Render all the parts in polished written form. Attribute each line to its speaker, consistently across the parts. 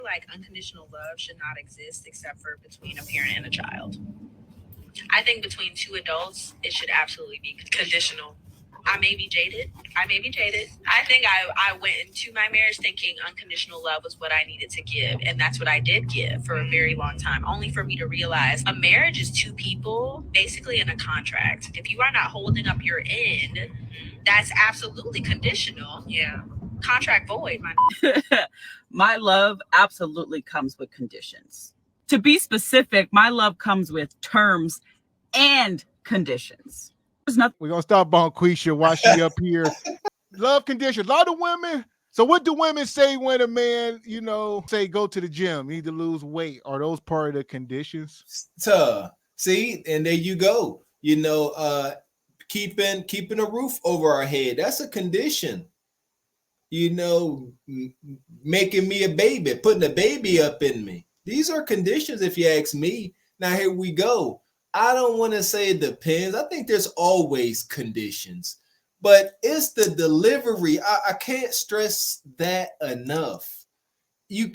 Speaker 1: like unconditional love should not exist except for between a parent and a child. I think between two adults, it should absolutely be conditional. I may be jaded. I may be jaded. I think I went into my marriage thinking unconditional love was what I needed to give. And that's what I did give for a very long time, only for me to realize a marriage is two people basically in a contract. If you are not holding up your end, that's absolutely conditional. Yeah. Contract void, my
Speaker 2: My love absolutely comes with conditions. To be specific, my love comes with terms and conditions. There's nothing.
Speaker 3: We're gonna stop on Quisha while she up here. Love conditions. A lot of women. So what do women say when a man, say go to the gym, need to lose weight? Are those part of the conditions?
Speaker 4: See, and there you go. Keeping a roof over our head. That's a condition. Making me a baby, putting a baby up in me. These are conditions, if you ask me. Now, here we go. I don't want to say it depends. I think there's always conditions, but it's the delivery. I can't stress that enough. You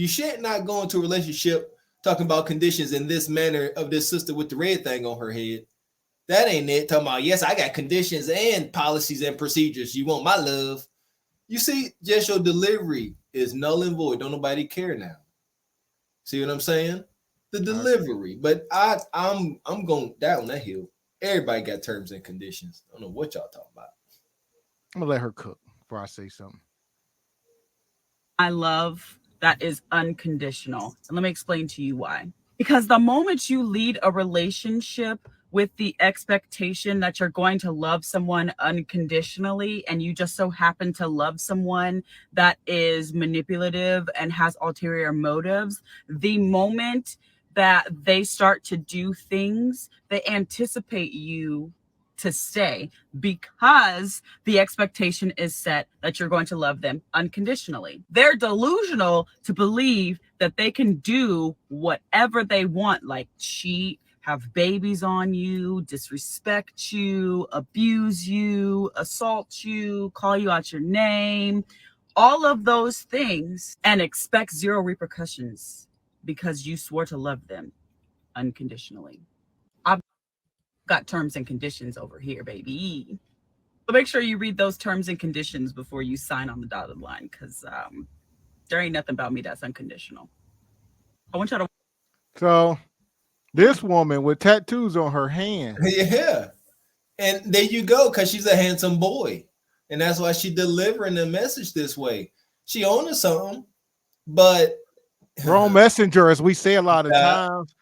Speaker 4: should not go into a relationship talking about conditions in this manner of this sister with the red thing on her head. That ain't it. Talking about, yes, I got conditions and policies and procedures. You want my love. You see, just your delivery is null and void. Don't nobody care now. See what I'm saying? The delivery. But I'm going down that hill. Everybody got terms and conditions. I don't know what y'all talking about.
Speaker 3: I'm going to let her cook before I say something.
Speaker 2: I love that is unconditional. And let me explain to you why. Because the moment you lead a relationship with the expectation that you're going to love someone unconditionally, and you just so happen to love someone that is manipulative and has ulterior motives, the moment that they start to do things, they anticipate you to stay because the expectation is set that you're going to love them unconditionally. They're delusional to believe that they can do whatever they want, like cheat, have babies on you, disrespect you, abuse you, assault you, call you out your name, all of those things, and expect zero repercussions because you swore to love them unconditionally. I've got terms and conditions over here, baby. So make sure you read those terms and conditions before you sign on the dotted line, because there ain't nothing about me that's unconditional. I want y'all to.
Speaker 3: So this woman with tattoos on her hand.
Speaker 4: Yeah. And there you go, because she's a handsome boy. And that's why she delivering the message this way. She owning something, but
Speaker 3: wrong messenger, as we say a lot of times.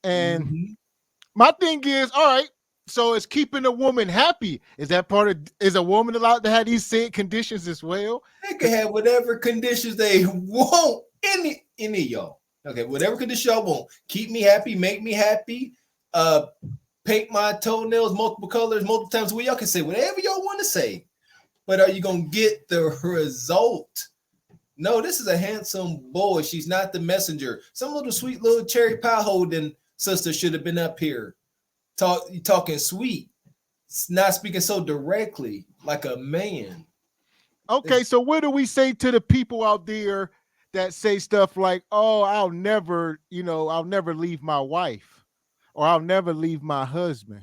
Speaker 3: And my thing is, all right, so it's keeping a woman happy. Is that part of, is a woman allowed to have these said conditions as well?
Speaker 4: They can have whatever conditions they want. Any of y'all. Okay, whatever condition y'all want. Keep me happy, make me happy, paint my toenails multiple colors, multiple times a week. Y'all can say whatever y'all want to say. But are you going to get the result? No, this is a handsome boy. She's not the messenger. Some little sweet little cherry pie holding sister should have been up here talking sweet, not speaking so directly like a man.
Speaker 3: Okay, so what do we say to the people out there that say stuff like, oh, I'll never leave my wife, or I'll never leave my husband?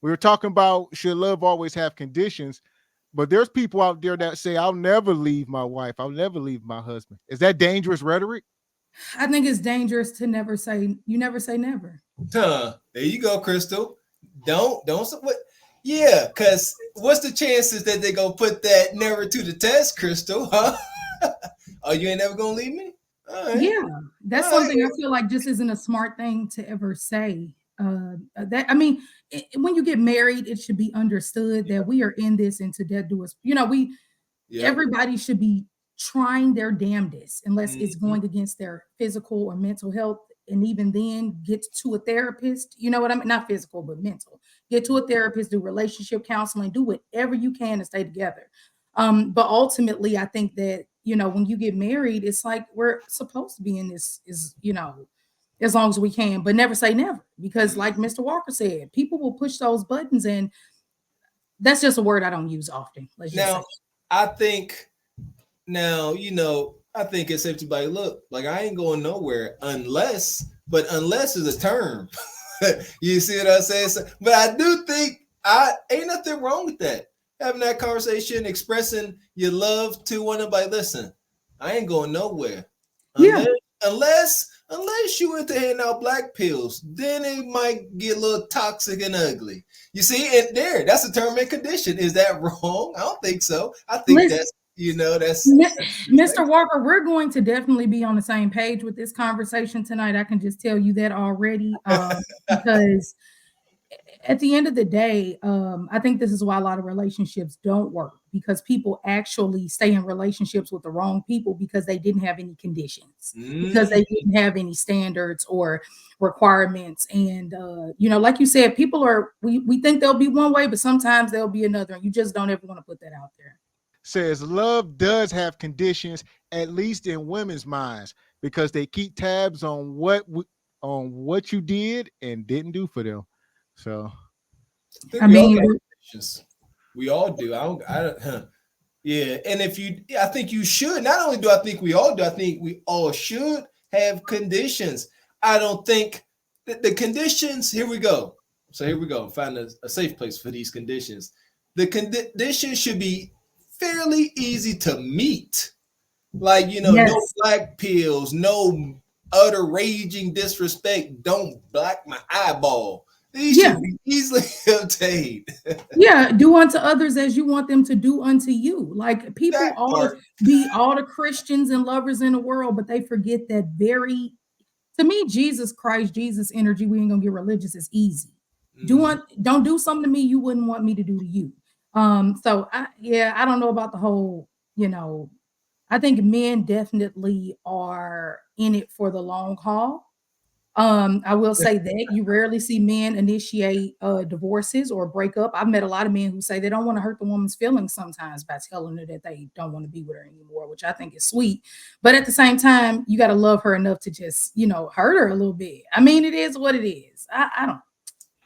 Speaker 3: We were talking about, should love always have conditions? But there's people out there that say, I'll never leave my wife, I'll never leave my husband. Is that dangerous rhetoric?
Speaker 5: I think it's dangerous to never say never.
Speaker 4: There you go, Crystal. Don't what? Yeah, because what's the chances that they gonna put that never to the test, Crystal? Huh? Oh, you ain't never gonna leave me?
Speaker 5: Right. Yeah, that's all something right. I feel like just isn't a smart thing to ever say. When you get married, it should be understood that we are in this and to death do us. Everybody should be trying their damnedest, unless it's going against their physical or mental health. And even then, get to a therapist. You know what I mean? Not physical, but mental. Get to a therapist, do relationship counseling, do whatever you can to stay together. But ultimately, I think that, when you get married, it's like we're supposed to be in this, as long as we can, but never say never. Because like Mr. Walker said, people will push those buttons, and that's just a word I don't use often.
Speaker 4: I think now, I think it's safe to be like, look, like I ain't going nowhere unless is a term. You see what I'm saying? So, but I do think I ain't nothing wrong with that. Having that conversation, expressing your love to one another. Listen, I ain't going nowhere. Unless you into handing out black pills, then it might get a little toxic and ugly. You see, and that's a term and condition. Is that wrong? I don't think so. I think that's
Speaker 5: Mr. Walker, we're going to definitely be on the same page with this conversation tonight. I can just tell you that already, because at the end of the day, I think this is why a lot of relationships don't work, because people actually stay in relationships with the wrong people because they didn't have any conditions, because they didn't have any standards or requirements. And, like you said, people we think they'll be one way, but sometimes they'll be another. And you just don't ever want to put that out there.
Speaker 3: Says love does have conditions, at least in women's minds, because they keep tabs on what you did and didn't do for them. So,
Speaker 4: I mean, we all do. Yeah. And I think you should. Not only do I think we all do, I think we all should have conditions. I don't think the conditions. Here we go. So here we go. Find a safe place for these conditions. The conditions should be fairly easy to meet. Like, no black pills, no utter raging disrespect. Don't black my eyeball. These should be easily obtained.
Speaker 5: Do unto others as you want them to do unto you. Like, people be all the Christians and lovers in the world, but they forget that to me, Jesus Christ, Jesus energy, we ain't gonna get religious, is easy. Don't do something to me you wouldn't want me to do to you. So I don't know about the whole, I think men definitely are in it for the long haul. I will say that you rarely see men initiate divorces or break up. I've met a lot of men who say they don't want to hurt the woman's feelings sometimes by telling her that they don't want to be with her anymore, which I think is sweet. But at the same time, you got to love her enough to just, hurt her a little bit. I mean, it is what it is. I don't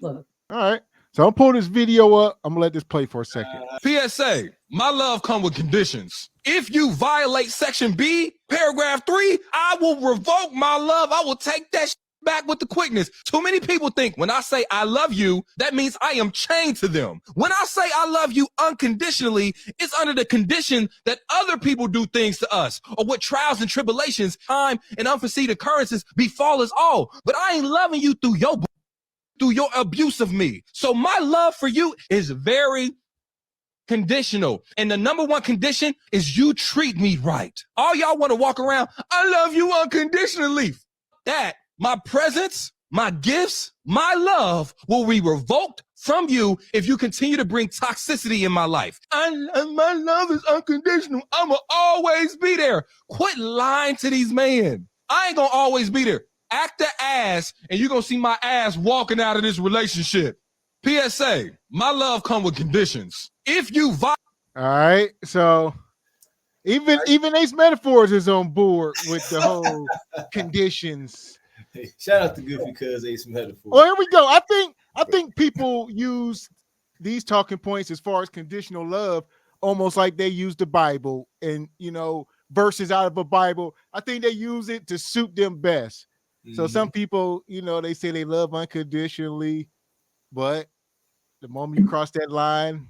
Speaker 5: look.
Speaker 3: All right. So I'll pull this video up. I'm gonna let this play for a second.
Speaker 6: PSA, my love come with conditions. If you violate section B, paragraph 3, I will revoke my love. I will take that back with the quickness. Too many people think when I say I love you, that means I am chained to them. When I say I love you unconditionally, it's under the condition that other people do things to us, or what trials and tribulations, time and unforeseen occurrences befall us all. But I ain't loving you through your abuse of me. So my love for you is very conditional. And the number one condition is you treat me right. All y'all want to walk around, I love you unconditionally. That my presence, my gifts, my love will be revoked from you if you continue to bring toxicity in my life. My love is unconditional. I'ma always be there. Quit lying to these men. I ain't gonna always be there. Act the ass, and you're going to see my ass walking out of this relationship. PSA, my love come with conditions. If you
Speaker 3: all right, so even Ace Metaphors is on board with the whole conditions.
Speaker 4: Hey, shout out to Goofy Cuz Ace Metaphors.
Speaker 3: Oh, here we go. I think people use these talking points as far as conditional love almost like they use the Bible and, verses out of a Bible. I think they use it to suit them best. So some people, they say they love unconditionally, but the moment you cross that line,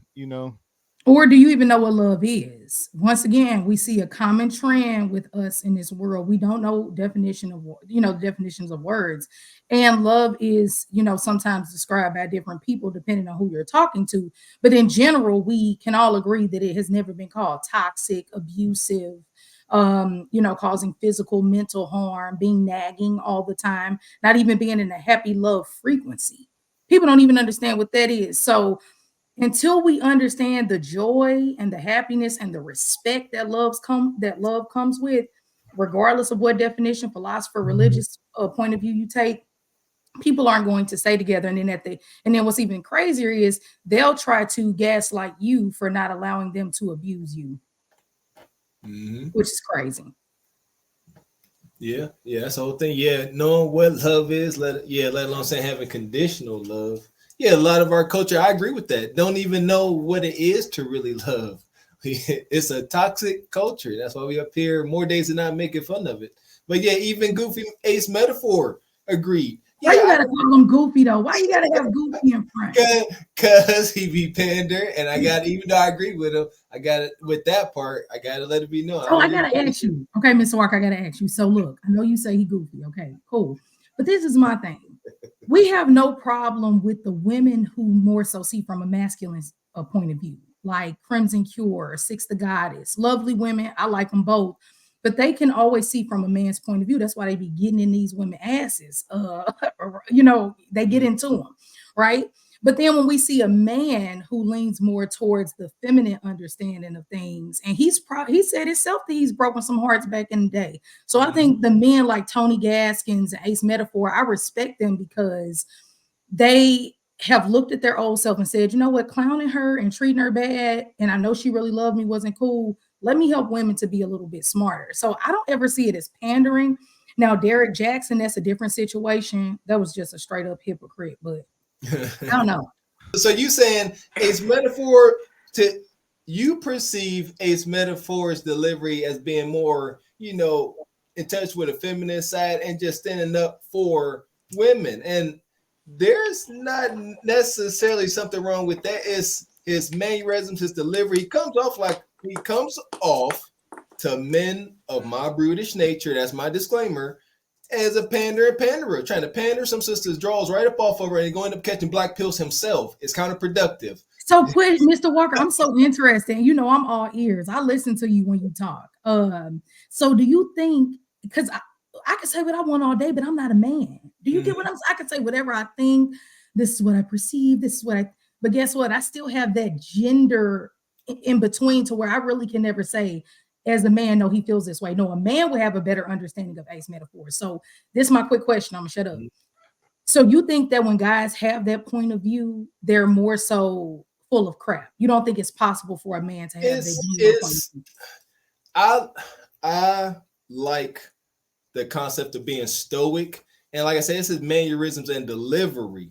Speaker 5: Or do you even know what love is? Once again, we see a common trend with us in this world. We don't know definitions of words. And love is, sometimes described by different people depending on who you're talking to. But in general, we can all agree that it has never been called toxic, abusive, causing physical, mental harm, being nagging all the time, not even being in a happy love frequency. People don't even understand what that is. So until we understand the joy and the happiness and the respect that love comes with, regardless of what definition, philosopher, religious point of view you take, people aren't going to stay together. And then what's even crazier is they'll try to gaslight you for not allowing them to abuse you. Which is crazy.
Speaker 4: Yeah, that's the whole thing. Yeah, knowing what love is, let alone saying having conditional love. Yeah, a lot of our culture, I agree with that, don't even know what it is to really love. it's a toxic culture. That's why we up here more days than not making fun of it. But yeah, even Goofy Ace Metaphor agreed.
Speaker 5: Why
Speaker 4: Yeah,
Speaker 5: you gotta call him Goofy though? Why you gotta have Goofy in front?
Speaker 4: Cause he be pander, and I got, even though I agree with him, I got it with that part. I gotta let it be known.
Speaker 5: So I gotta ask you, okay, Mr. Walker, I gotta ask you. So look, I know you say he goofy, okay, cool. But this is my thing. We have no problem with the women who more so see from a masculine point of view, like Crimson Cure, Six the Goddess, lovely women. I like them both, but they can always see from a man's point of view. That's why they be getting in these women asses. They get into them, right? But then when we see a man who leans more towards the feminine understanding of things, and he said himself that he's broken some hearts back in the day. So I think the men like Tony Gaskins and Ace Metaphor, I respect them because they have looked at their old self and said, you know what, clowning her and treating her bad, and I know she really loved me, wasn't cool. Let me help women to be a little bit smarter. So I don't ever see it as pandering. Now, Derek Jackson, that's a different situation. That was just a straight up hypocrite, but I don't know.
Speaker 4: So you saying Ace Metaphor, you perceive Ace Metaphor's delivery as being more, in touch with a feminine side and just standing up for women. And there's not necessarily something wrong with that. It's his mannerisms, his delivery. He comes off to men of my brutish nature. That's my disclaimer. As a panderer, trying to pander some sisters' draws right up off of her and going up catching black pills himself. It's counterproductive.
Speaker 5: So quick, Mr. Walker, I'm so interested. I'm all ears. I listen to you when you talk. So do you think, because I can say what I want all day, but I'm not a man. Do you get what I'm saying? I can say whatever I think. This is what I perceive. This is what but guess what? I still have that gender in between to where I really can never say, as a man, no, he feels this way. No, a man would have a better understanding of Ace Metaphor. So this is my quick question. I'm gonna shut up. So you think that when guys have that point of view, they're more so full of crap? You don't think it's possible for a man to have that?
Speaker 4: I like the concept of being stoic, and like I said, this is mannerisms and delivery.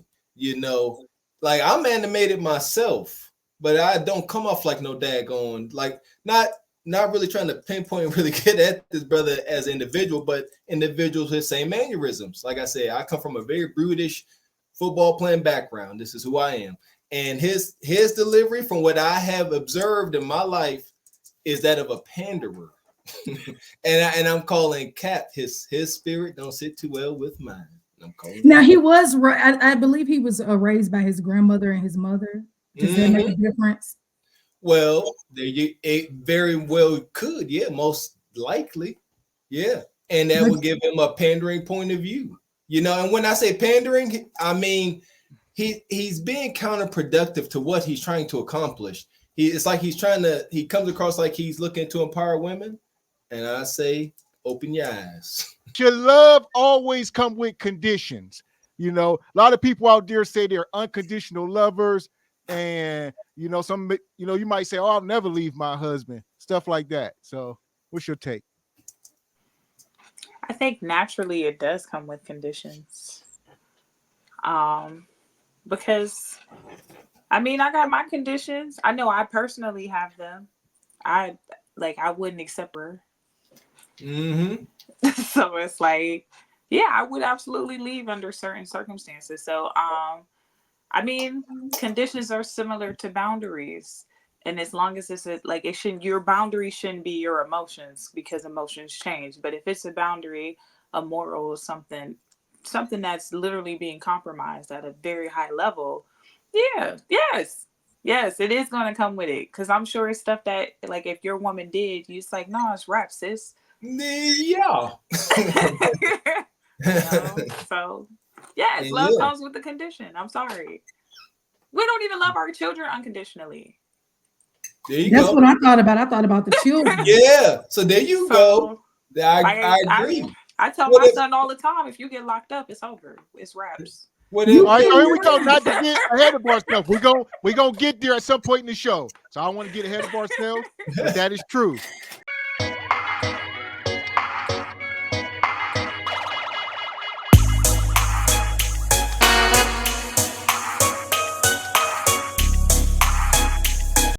Speaker 4: Like I'm animated myself, but I don't come off like no daggone, like not really trying to pinpoint and really get at this brother as an individual, but individuals with the same mannerisms. Like I said, I come from a very brutish football playing background. This is who I am. And his delivery, from what I have observed in my life, is that of a panderer. and I'm calling Cap, his spirit don't sit too well with mine.
Speaker 5: Now he was, I believe he was raised by his grandmother and his mother. Does that make a difference?
Speaker 4: Well, it very well could, yeah, most likely, yeah, and that would give him a pandering point of view, And when I say pandering, I mean he's being counterproductive to what he's trying to accomplish. It's like he comes across like he's looking to empower women, and I say, open your eyes.
Speaker 3: Your love always come with conditions. A lot of people out there say they're unconditional lovers. And you might say, oh, I'll never leave my husband, stuff like that. So what's your take?
Speaker 7: I think naturally it does come with conditions. Because I got my conditions. I know I personally have them. I wouldn't accept her. So it's like, yeah, I would absolutely leave under certain circumstances. So conditions are similar to boundaries, and as long as it's your boundary shouldn't be your emotions, because emotions change. But if it's a boundary, a moral, something that's literally being compromised at a very high level, yes, it is going to come with it. Because I'm sure it's stuff that, like, if your woman did, you just like, no, it's rap, sis.
Speaker 4: Yeah.
Speaker 7: So. Yes, love comes with the condition. I'm sorry. We don't even love our children unconditionally.
Speaker 5: That's what I thought about. I thought about the children.
Speaker 4: Yeah. So there you go. I agree.
Speaker 7: I tell my son all the time, if you get locked up, it's over. It's raps.
Speaker 3: All right, we talk not to get ahead of ourselves. We're gonna get there at some point in the show. So I don't want to get ahead of ourselves, but that is true.